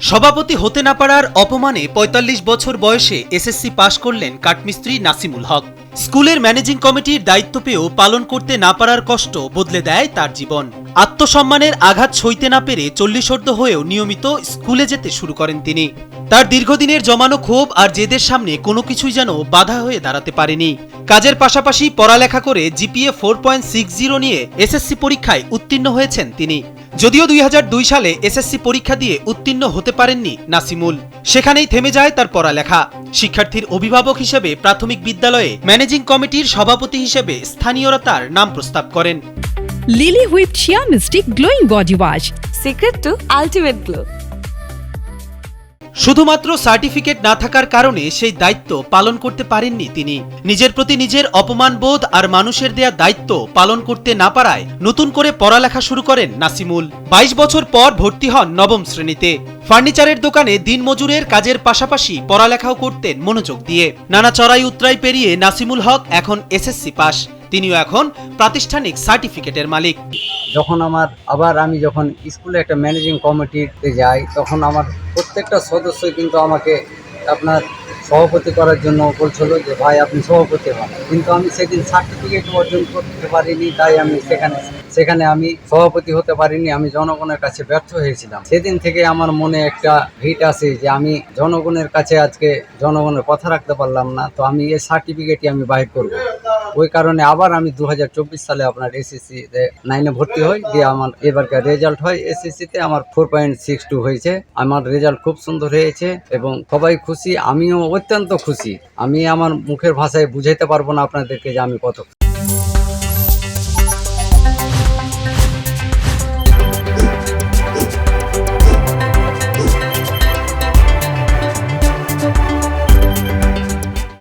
সভাপতি হতে না পারার অপমানে ৪৫ বছর বয়সে এসএসসি পাশ করলেন কাঠমিস্ত্রি নাসিমুল হক। স্কুলের ম্যানেজিং কমিটির দায়িত্ব পেয়েও পালন করতে না পারার কষ্ট বদলে দেয় তার জীবন। আত্মসম্মানের আঘাত সইতে না পেরে ৪০ হয়েও নিয়মিত স্কুলে যেতে শুরু করেন তিনি। তার দীর্ঘদিনের জমানো ক্ষোভ আর জেদের সামনে কোনো কিছুই যেন বাধা হয়ে দাঁড়াতে পারেনি। কাজের পাশাপাশি পড়ালেখা করে জিপিএ 4.60 নিয়ে এসএসসি পরীক্ষায় উত্তীর্ণ হয়েছেন তিনি। যদিও ২০০২ সালে এসএসসি পরীক্ষা দিয়ে উত্তীর্ণ হতে পারেননি নাসিমুল, সেখানেই থেমে যায় তার পড়ালেখা। শিক্ষার্থীর অভিভাবক হিসেবে প্রাথমিক বিদ্যালয়ে ম্যানেজিং কমিটির সভাপতি হিসেবে স্থানীয়রা তার নাম প্রস্তাব করেন। লিলি হুইপ চিয়া মিস্টি glowing body wash, secret two ultimate glow. শুধুমাত্র সার্টিফিকেট না থাকার কারণে সেই দায়িত্ব পালন করতে পারেননি তিনি। নিজের প্রতি নিজের অপমানবোধ আর মানুষের দেয়া দায়িত্ব পালন করতে না পারায় নতুন করে পড়ালেখা শুরু করেন নাসিমুল। ২২ বছর পর ভর্তি হন নবম শ্রেণীতে। ফার্নিচারের দোকানে দিনমজুরের কাজের পাশাপাশি পড়ালেখাও করতেন মনোযোগ দিয়ে। নানা চড়াই উতরাই পেরিয়ে নাসিমুল হক এখন এসএসসি পাস। তিনিও এখন প্রাতিষ্ঠানিক সার্টিফিকেটের মালিক। আমি যখন স্কুলে একটা ম্যানেজিং কমিটিতে যাই, তখন আমার প্রত্যেকটা সদস্যই কিন্তু আমাকে আপনার সভাপতি করার জন্য বলছিল যে ভাই আপনি সভাপতি হন, কিন্তু আমি সেদিন সার্টিফিকেট অর্জন করতে পারিনি, তাই আমি সেখানে আমি সভাপতি হতে পারিনি। আমি জনগণের কাছে ব্যর্থ হয়েছিলাম। সেদিন থেকে আমার মনে একটা ভিট আসে যে আমি জনগণের কাছে আজকে জনগণের কথা রাখতে পারলাম না, তো আমি এই সার্টিফিকেটই আমি বাহির করব। ওই কারণে আবার আমি ২০২৪ সালে আপনার এসএসসিতে 9-এ ভর্তি হই, দিয়ে আমার এবারকার রেজাল্ট হয় এসএসসিতে আমার 4.62 হয়েছে। আমার রেজাল্ট খুব সুন্দর হয়েছে এবং সবাই খুশি, আমিও অত্যন্ত খুশি। আমি আমার মুখের ভাষায় বুঝাইতে পারবো না আপনাদেরকে যে আমি কত